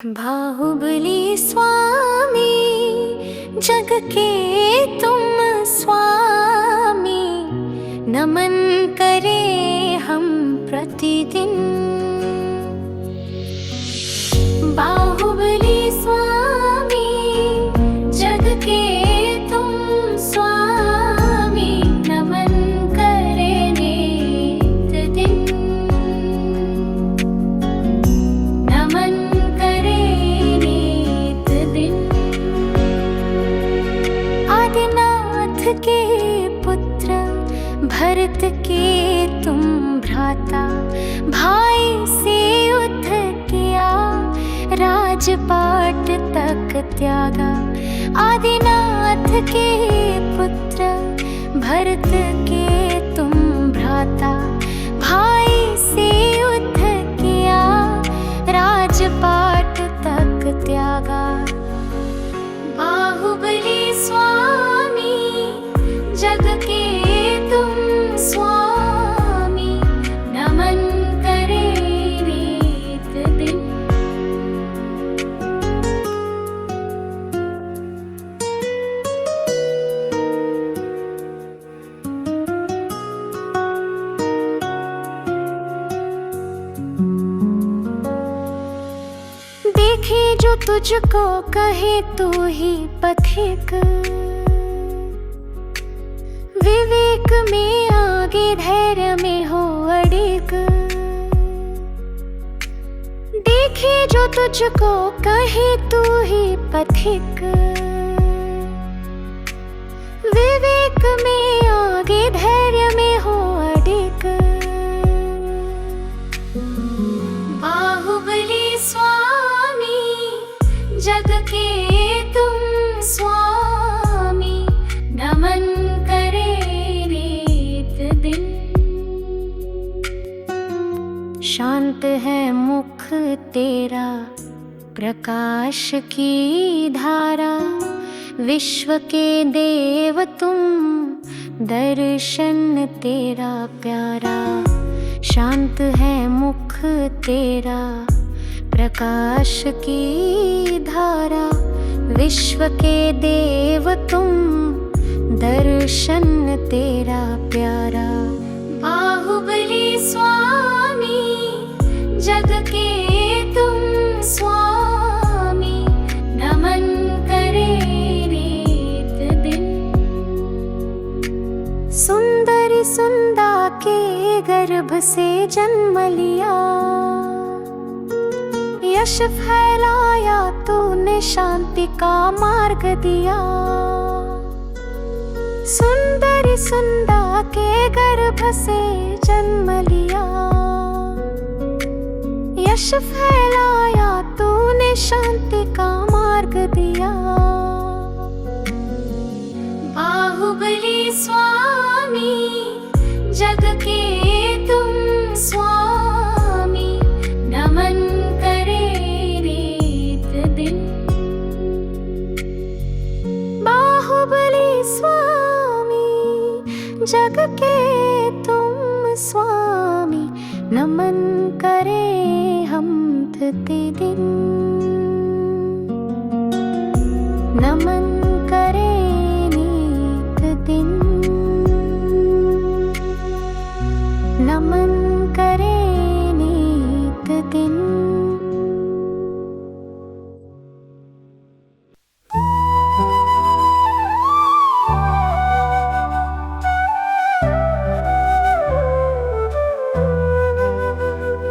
बाहुबली स्वामी जग के तुम स्वामी, नमन करे हम प्रतिदिन। बाहुबली स्वामी जग के तुम स्वामी, नमन करे नित दिन। नमन करे नित दिन। आदिनाथ के पुत्र भरत के तुम भ्राता, भाई से युद्ध किया राजपाट तक त्यागा। आदिनाथ के पुत्र भरत के तुम भ्राता, भाई से युद्ध किया राजपाट तक त्यागा। बाहुबली स्वामी जग के तुम स्वामी, नमन करे नित दिन। देखे जो तुझको कहे तू ही पथिक, विवेक में आगे धैर्य में हो अडिग। देखे जो तुझको कहे तू ही पथिक, विवेक में आगे धैर्य में हो अडिग। बाहुबली स्वामी जग के तुम स्वामी, नमन करे नित दिन। शांत है मुख तेरा प्रकाश की धारा, विश्व के देव तुम दर्शन तेरा प्यारा। शांत है मुख तेरा प्रकाश की धारा, विश्व के देव तुम दर्शन तेरा प्यारा। बाहुबली स्वामी जग के तुम स्वामी, नमन करे नित दिन। सुंदरी सुंदा के गर्भ से जन्म लिया, यश फैलाया तूने शांति का मार्ग दिया। सुंदरी सुंदा के गर्भ से जन्म लिया, यश फैलाया तूने शांति का मार्ग दिया। बाहुबली स्वामी जग के तुम स्वामी, नमन करे नित दिन। बाहुबली स्वामी जग के तुम स्वामी, नमन करे हम प्रतिदिन। नमन करे नित दिन। नमन करे नित दिन।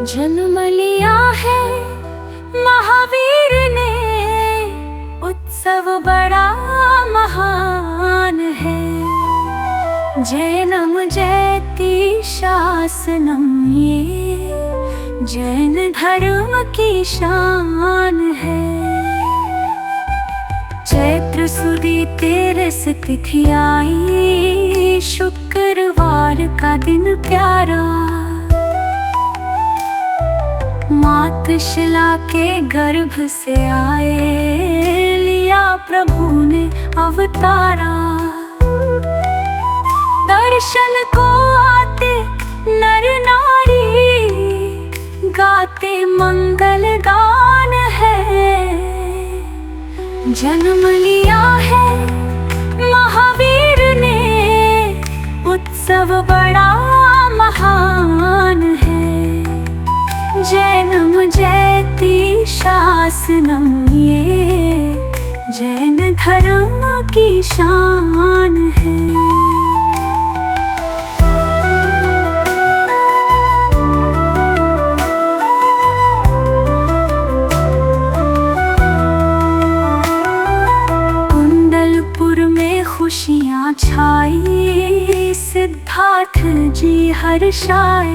जन्म लिया है महावीर ने, उत्सव बड़ा महान है। जैनम जयति शासनम, ये जैन धर्म की शान है। चैत्र सुदी 13 तिथि आई, शुक्रवार का दिन प्यारा। मातशिला के गर्भ से आए, लिया प्रभु ने अवतारा। दर्शन को आते नर नारी, गाते मंगल गान है। जन्म लिया है महावीर ने, उत्सव बड़ा महान है। जैनम जयति शासनम, ये जैन धर्म की शान है। खुशियाँ छाई, सिद्धार्थ जी हर्षाए।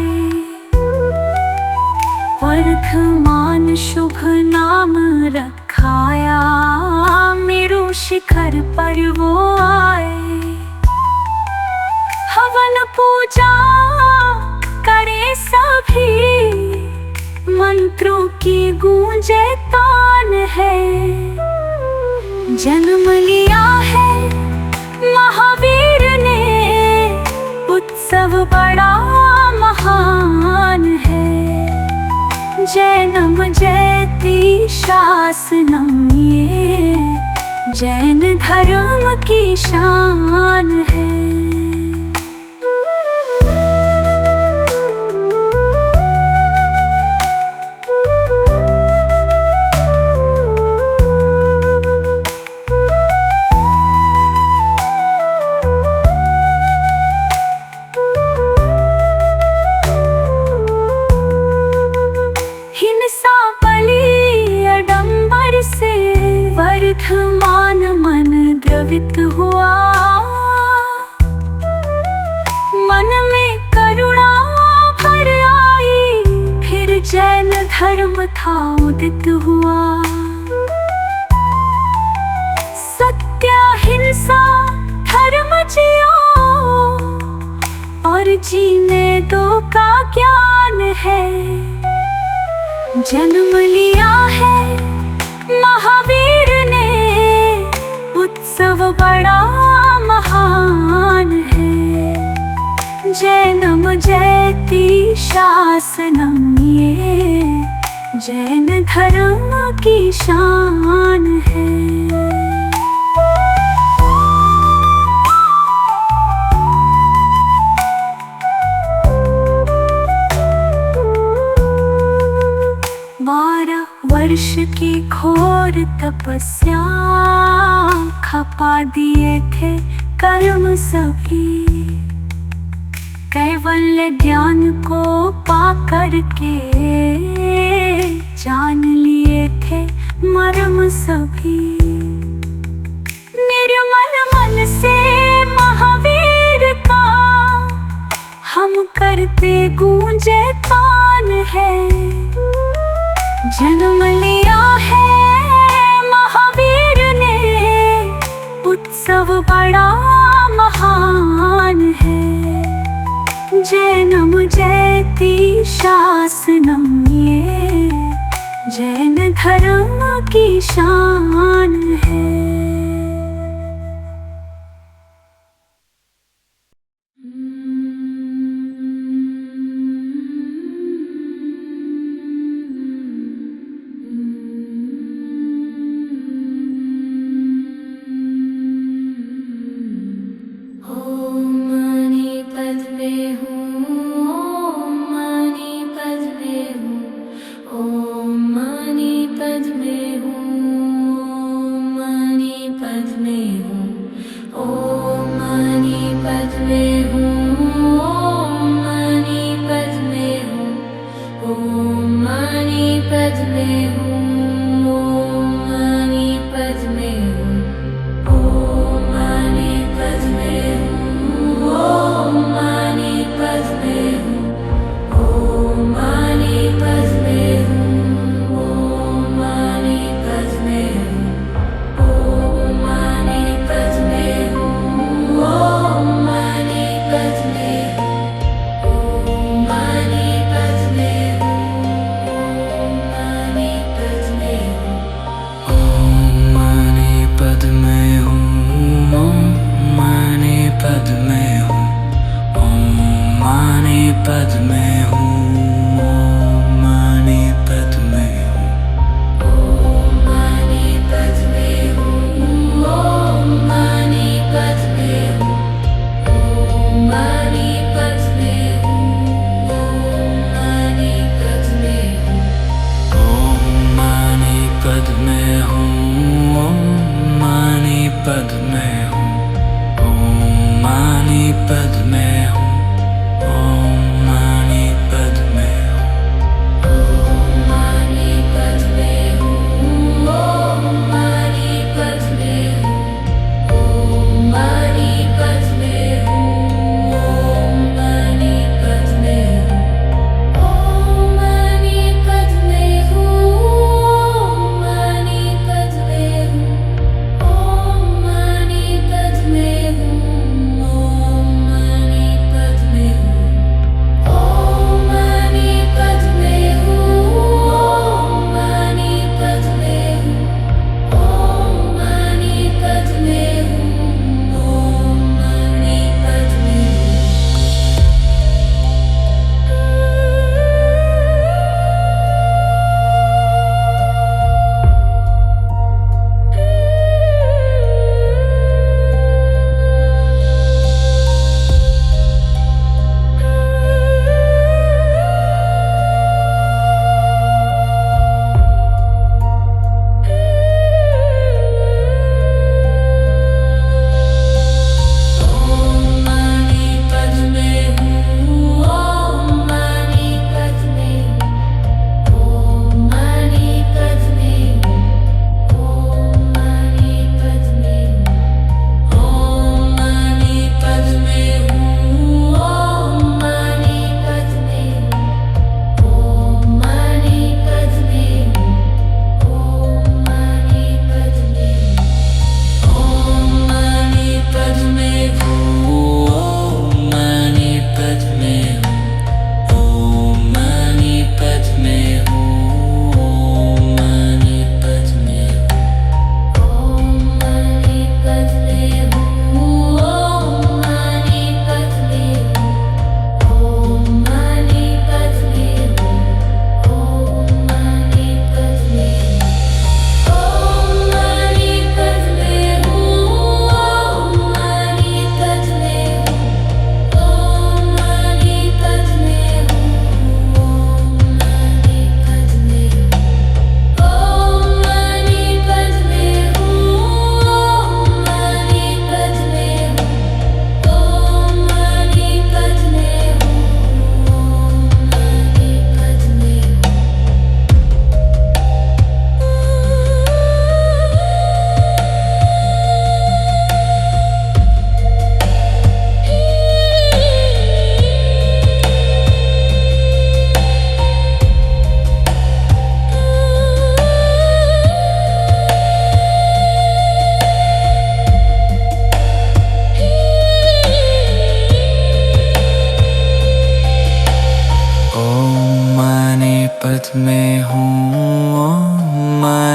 वर्धमान शुभ नाम रखाया, मेरु शिखर पर वो आए। हवन पूजा करे सभी, मंत्रों की गूंजे तान है। जन्म लिया है महावीर ने, उत्सव बड़ा महान है। जैनम जयति शासनम, ये जैन धर्म की शान है। वर्धमान मन द्रवित हुआ, मन में करुणा भर आई। फिर जैन धर्म था उदित हुआ। सत्य हिंसा धर्म जियो, और जीने दो का ज्ञान है। जन्म लिया है महावीर ने, उत्सव बड़ा महान है। जैनम जयति शासनम, ये जैन धर्म की शान है। वर्ष की घोर तपस्या, खपा दिए थे कर्म सभी। कैवल्य ज्ञान को पा करके, जान लिए थे मर्म सभी। निर्मल मन से महावीर का, हम करते गूंजे तान है। जन्म लिया है महावीर ने, उत्सव बड़ा महान है। जैनम जयति शासनम, ये जैन धर्म की शान है।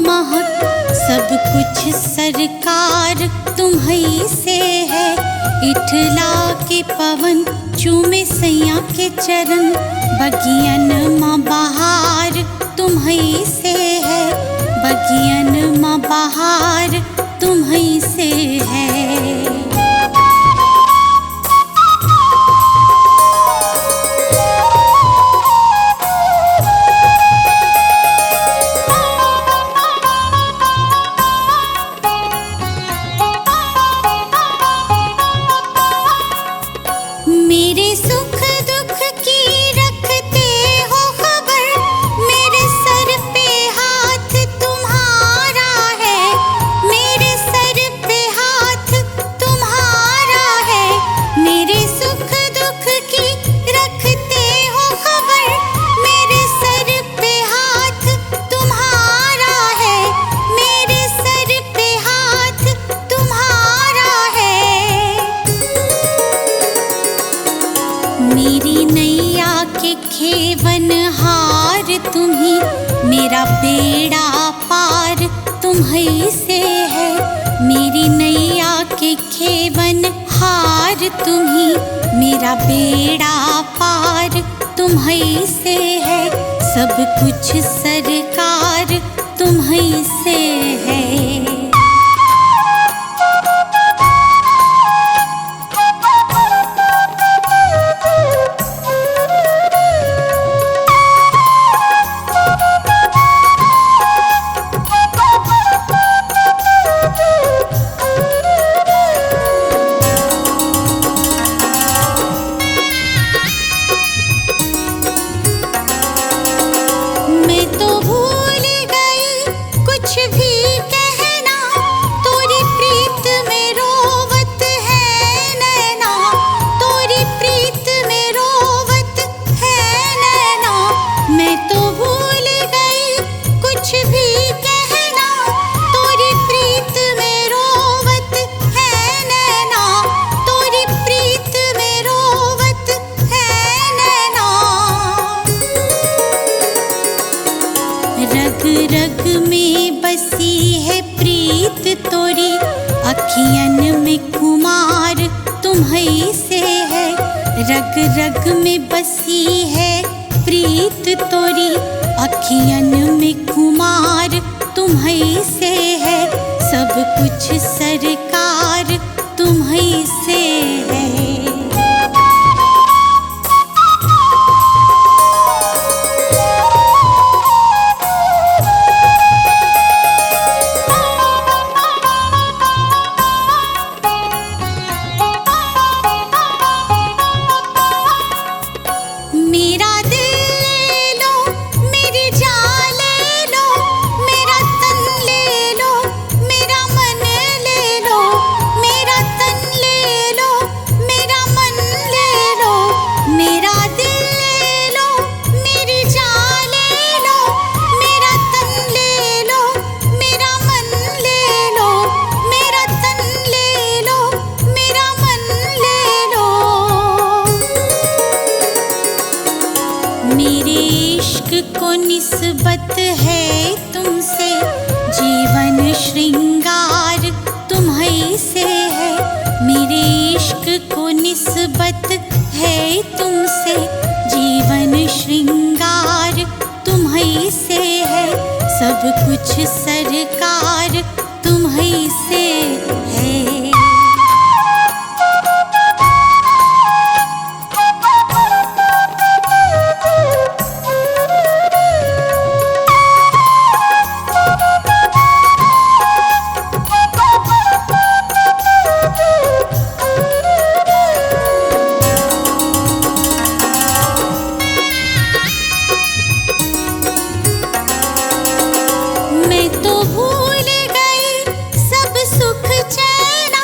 महक सब कुछ सरकार तुम्हीं से है। इठला के पवन चूमे सैया के चरण, बगियन माँ बहार तुम्हीं से है। बगियन माँ बहार तुम्हीं से है। मेरे सुख दुख की रखते हो खबर, मेरे सर पे हाथ तुम्हारा है। मेरे सर पे हाथ तुम्हारा है। मेरे सुख दुख की रखते हो खबर, मेरे सर पे हाथ तुम्हारा है। मेरे सर पे हाथ तुम्हारा है। मेरी नैया के खेवन हार तुम्ही, मेरा बेड़ा पार तुम्हीं से है। मेरी नैया के खेवन हार तुम्ही, मेरा बेड़ा पार तुम्हीं से है। सब कुछ सरकार तुम्हीं से है। मैं तो भूल गई कुछ भी कहना, तोरी प्रीत में रोवत है नैना। तोरी प्रीत में रोवत है नैना। मैं तो भूल गई कुछ भी कहना, तोरी प्रीत में रोवत है नैना। तोरी प्रीत में रोवत है नैना। रग रग में बसी है प्रीत तोरी, अखियन में कुमार तुम्हीं से है। रग रग में बसी है प्रीत तोरी, अखियन में कुमार तुम्हीं से है। सब कुछ सरकार तुम्हीं से है। मेरा दिल ले लो, मेरी जान ले लो, मेरा तन ले लो, मेरा मन ले लो। मेरा तन ले लो, मेरा मन ले लो। मेरा दिल ले लो, मेरी जान ले लो, मेरा तन ले लो, मेरा मन ले लो। मेरा तन ले लो, मेरा मन ले लो। मेरे इश्क को निस्बत है तुमसे, जीवन श्रृंगार तुम्हीं से है। मेरे इश्क को निस्बत है तुमसे, जीवन श्रृंगार तुम्हीं से है। सब कुछ सरकार तुम्हीं से है। मैं तो भूल गई सब सुख चैन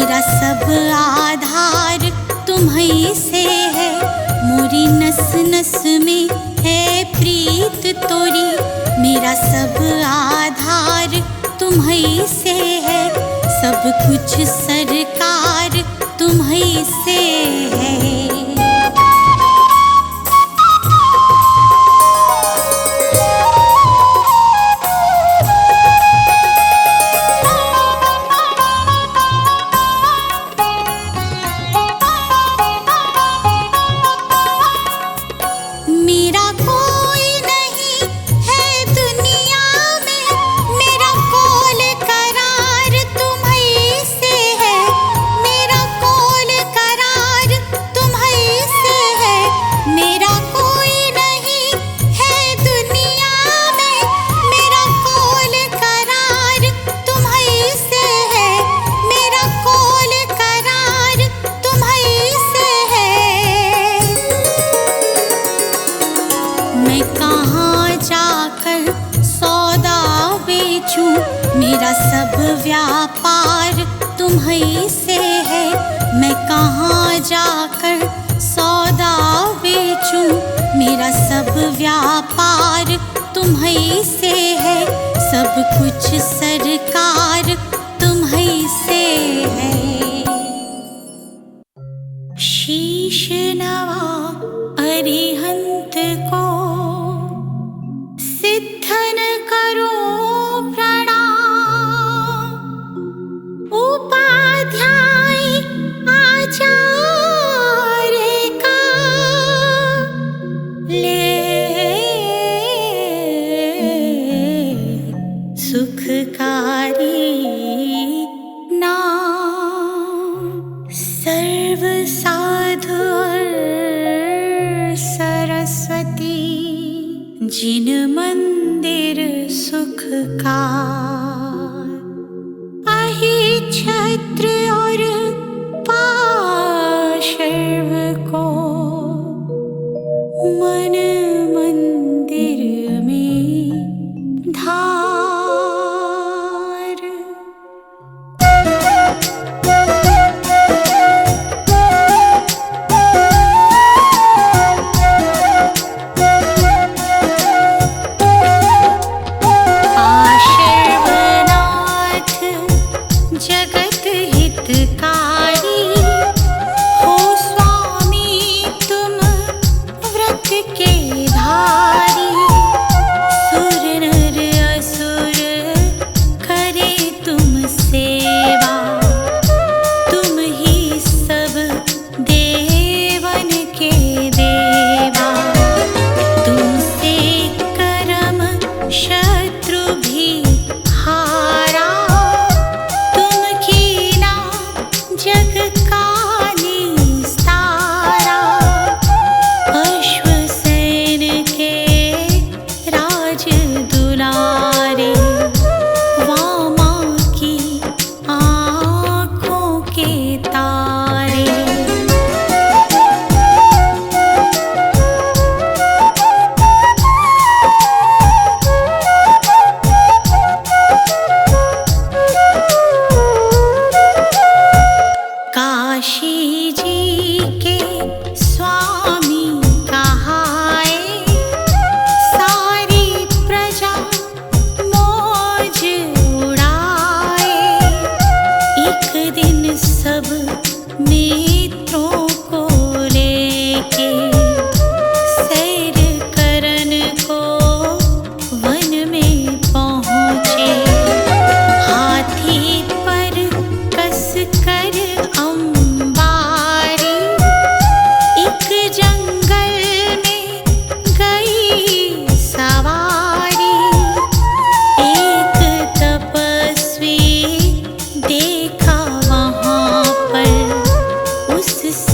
मेरा सब आधार तुम्हीं से है। मोरी नस नस में है प्रीत तोरी, मेरा सब आधार तुम्हीं से है। सब कुछ सरकार तुम्हीं से है। मेरा कोई नहीं है दुनिया में, मेरा कौल करार तुम्हीं से है। मेरा कौल करार तुम्हीं से है। मेरा कोई नहीं है दुनिया में, मेरा कौल करार तुम्हीं से है। मेरा कौल करार तुम्हीं से है। मैं कहाँ जाकर सौदा बेचूं, मेरा सब व्यापार तुम्हीं से है। मैं कहाँ जाकर सौदा बेचूं, मेरा सब व्यापार तुम्हीं से है। सब कुछ सरकार तुम्हीं से है। शीश नवा अरिहंत को सिद्धन करो प्रणाम। उपाध्याय आचार्य का ले सुखकारी नाम। सर्व साधु और सरस्वती जिन मंदिर सुख का, अहि छत्र और पार्श्व को मन मंदिर में धार। जगत हितकारी हो स्वामी तुम व्रत के धारी। सुर नर असुर करे तुम सेवा, तुम ही सब देवन के देवा। तुमसे करम शत्रु भी हारा, जग का निस्तारा। अश्वसेन के राज दुलारे, वामा की आँखों के तारे। काशी जी के स्वामी कहाए, सारी प्रजा मौज उड़ाए। एक दिन सब मित्रों को लेके सैर करन को वन में पहुँचे। हाथी पर कस कर अंबारी, एक जंगल में गई सवारी। एक तपस्वी देखा वहाँ पर, उससे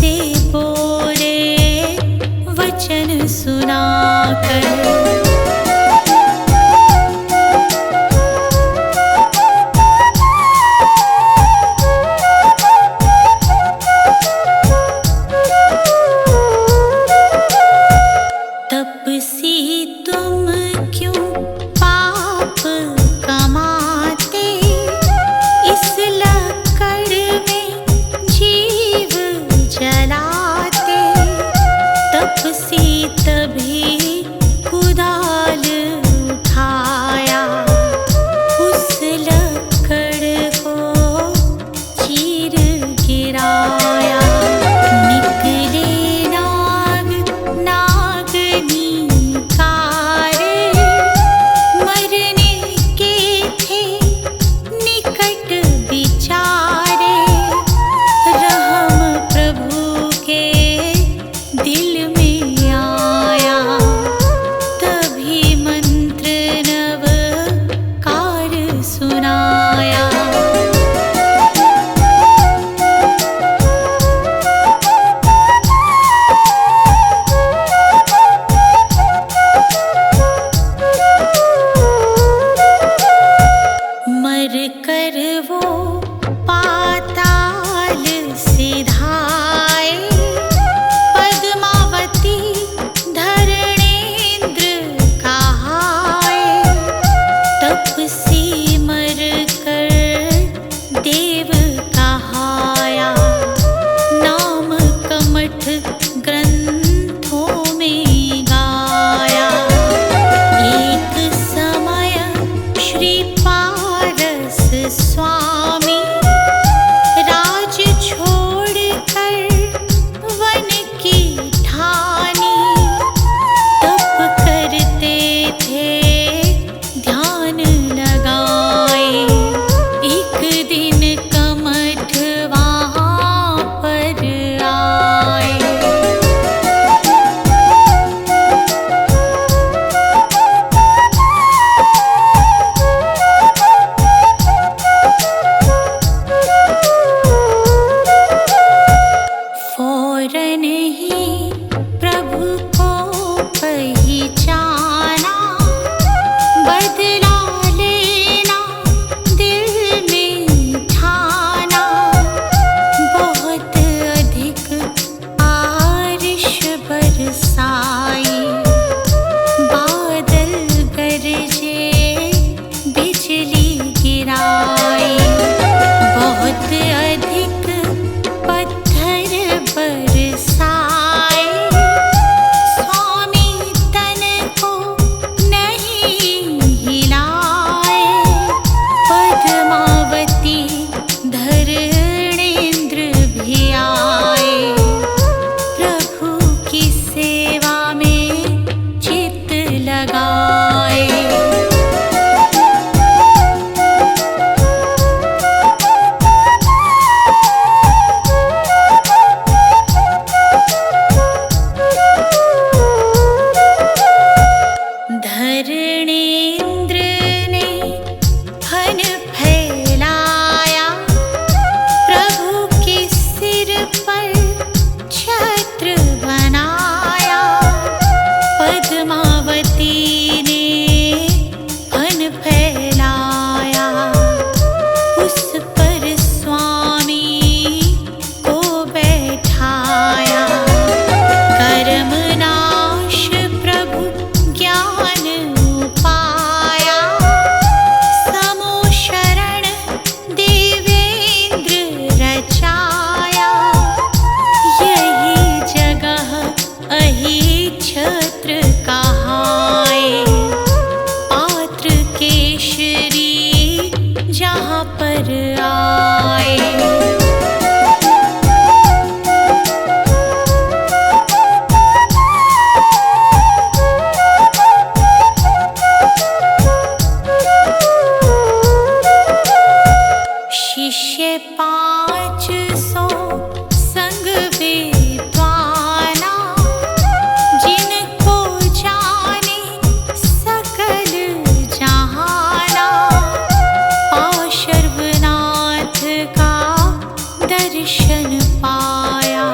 दर्शन पाया,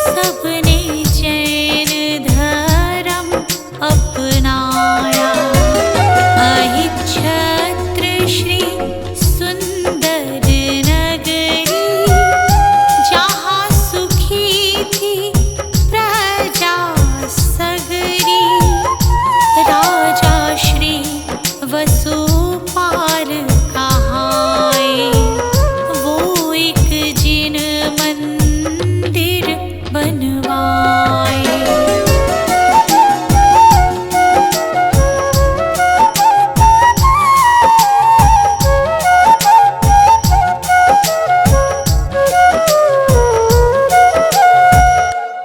सबने जैन धर्म अपनाया। अहिच्छत्र श्री सुंदर नगरी, जहाँ सुखी थी प्रजा सगरी। राजा श्री वसुपाल कहाए, वो एक जिन मंदिर बनवाए।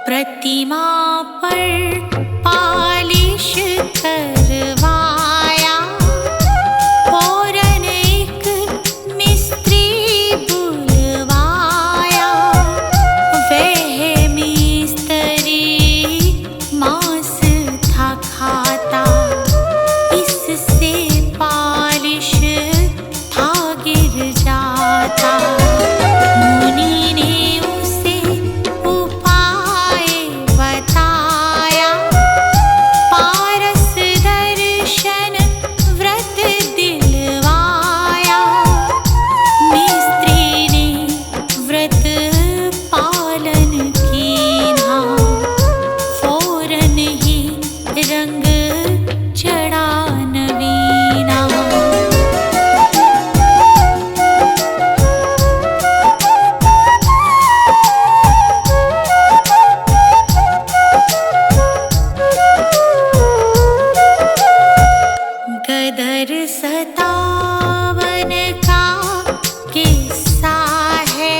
प्रतिमा पर पालिश करवाया, फौरन एक मिस्त्री बुलवाया। वह मिस्त्री मांस था खाता, इससे पालिश था गिर जाता। मुनि ने उसे उपाय बताया, पारस दर्शन व्रत दिलवाया। मिस्त्री ने व्रत पालन कीन्हा, फौरन ही रंग चढ़ा नवीना। गदर सतावन का किस्सा है,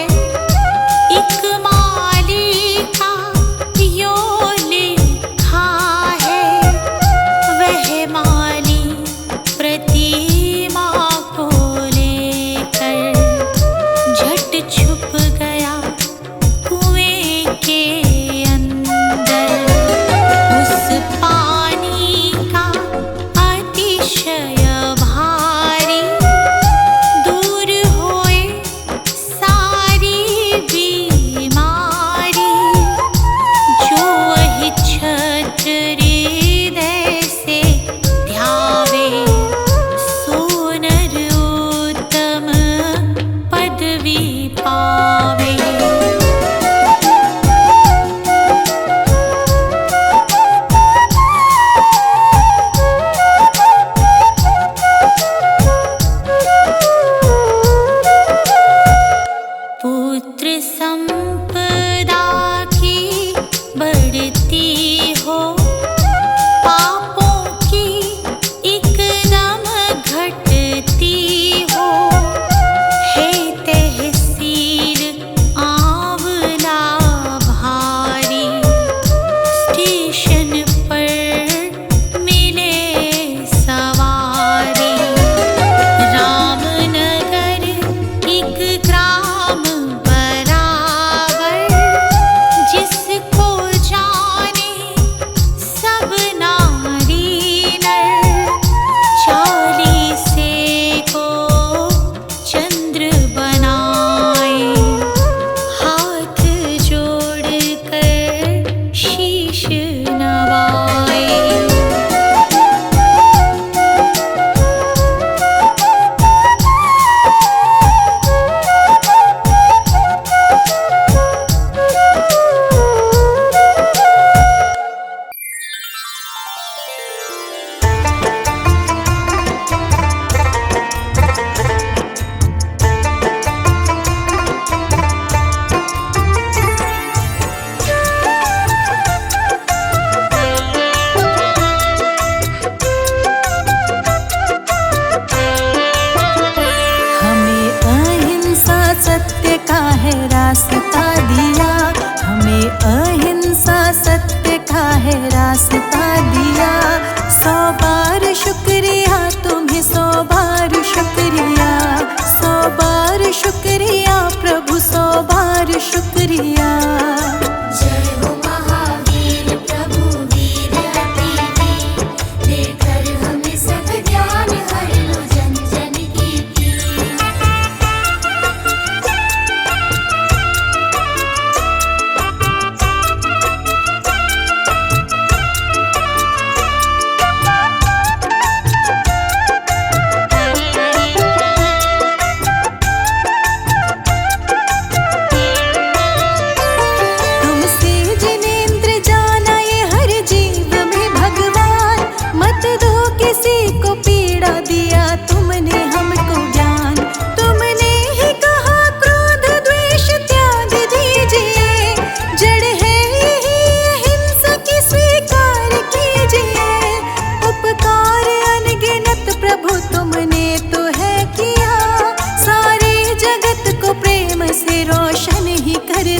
एक माली का यो लिखा है। वह माली प्रतिमा को लेकर झट छुप गया कुएं के अंदर। उस पानी का अतिशय भारी, दूर होए सारी बीमारी। जो अहिच्छत्र हृदय से ध्यावे, सो नर उत्तम पदवी पावे। पुत्र संपदा की बढ़ती हो, पापों की एकदम घटती हो। हे तहसील आंवला भारी, स्टेशन पर मिले सवारी। रामनगर एक ग्राम बराबर,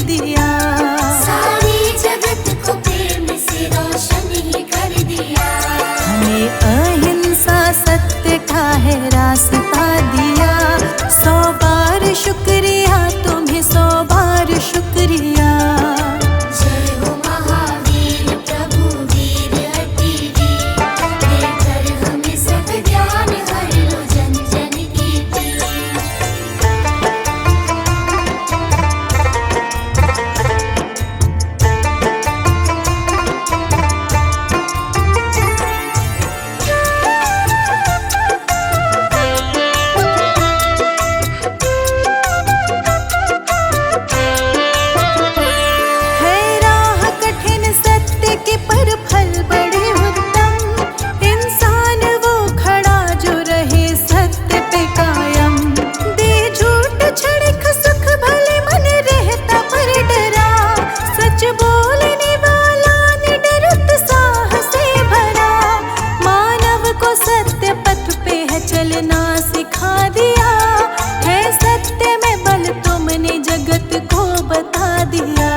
दिया, सारी जगत को प्रेम से रोशन ही कर दिया। हमें अहिंसा सत्य का है रास्ता दिया। 100 बार शुक्रिया तुम्हें, 100 बार शुक्रिया। जय हो महावीर प्रभु वीर अति वीर, देकर हमें सब ज्ञान हर लो जन जन की पीर। है राह कठिन सत्य के पर फल बड़े उत्तम, इंसान वो खड़ा जो रहे सत्य पे कायम। दे झूठ छड़क सुख भले मन रहता पर डरा, सच बोलने वाला निडर उत्साह से भरा। मानव को सत्य पथ पे है चलना सिखा दिया, है सत्य में बल तुमने जगत को बता दिया।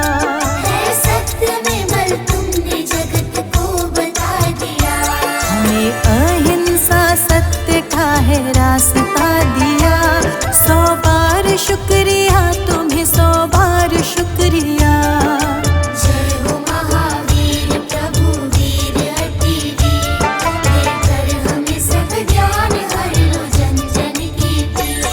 है सत्य में बल तुमने जगत को बता दिया। हमें अहिंसा सत्य का है रास्ता दिया। 100 बार शुक्रिया तुम्हें, 100 बार शुक्रिया। जय हो महावीर प्रभु वीर अति वीर, देकर हमें सब ज्ञान हर लो जन जन की पीर।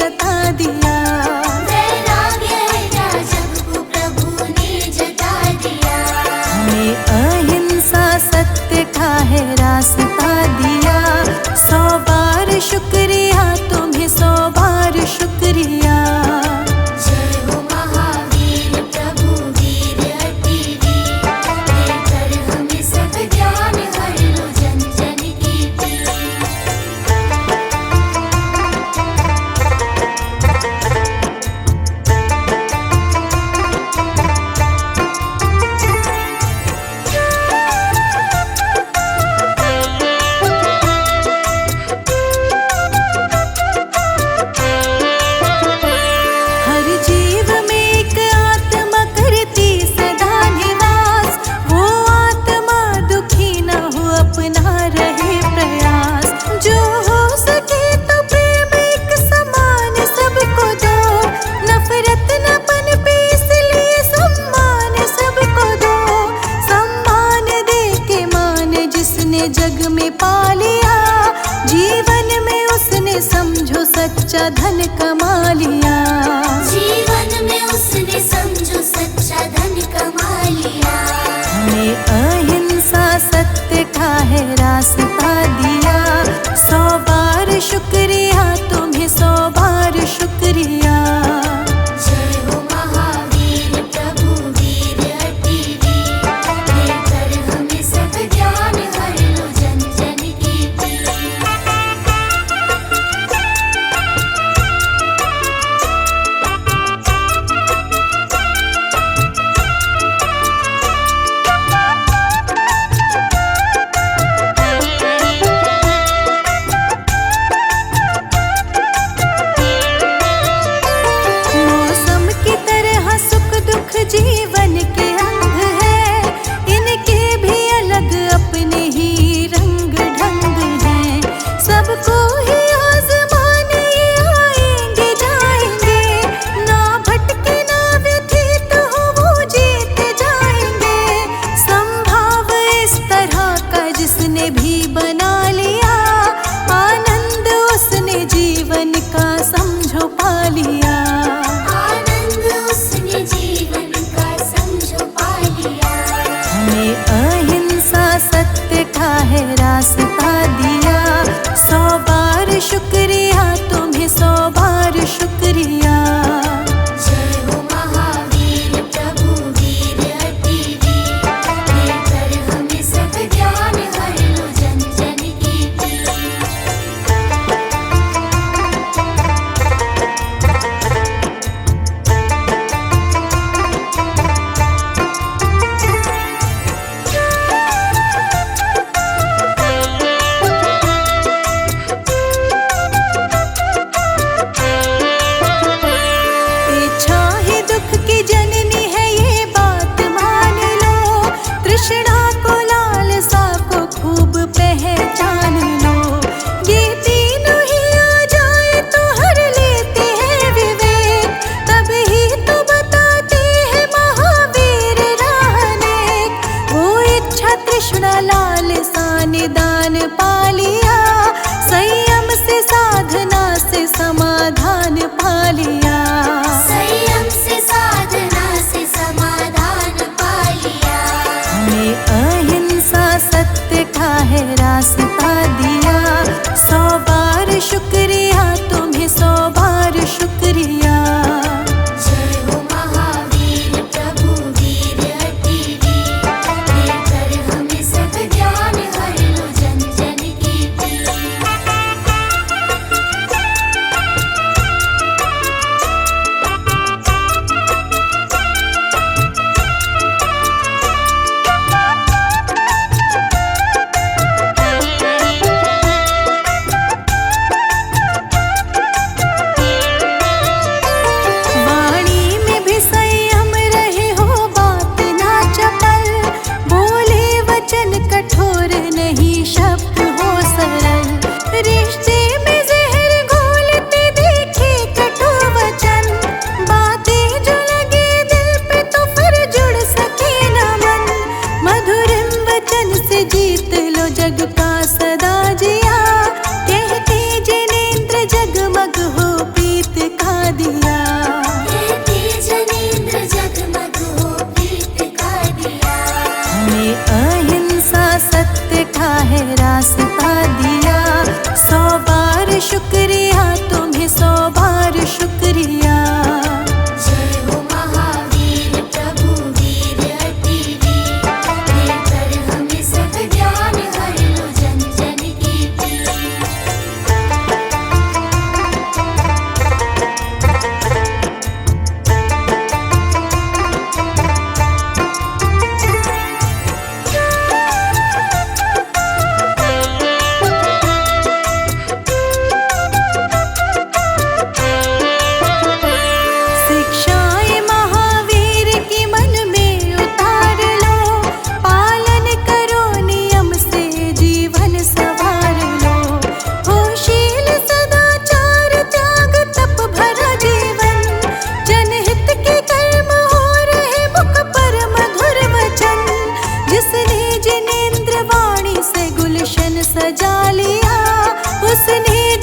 बता दिया। वैराग्य है क्या जग को प्रभु ने जता दिया। हमें अहिंसा सत्य का है रास्ता दिया। 100 बार शुक्रिया तुम्हें, 100 बार शुक्रिया। जय हो महावीर प्रभु वीर अति वीर, देकर हमें सब ज्ञान हर लो जन जन की पीर। हर जीव में एक आत्मा करती सदा निवास। वो आत्मा दुखी न हो, अपना रहे प्रयास। जो हो सके तो प्रेम एक समान सबको दो। नफरत न पनपे इसलिए सम्मान सबको दो। सम्मान दे के मान जिसने जग में पा लिया। जीवन में उसने समझो सच्चा धन कमा लिया। जीवन में उसने समझो सच्चा धन कमा लिया। हमें अहिंसा सत्य का है रास्ता दिया। 100 बार शुक्रिया तुम्हें, 100 बार शुक्रिया। जय हो महावीर प्रभु वीर अति वीर, देकर हमें सब ज्ञान हर लो जन जन की पीर।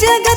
जगत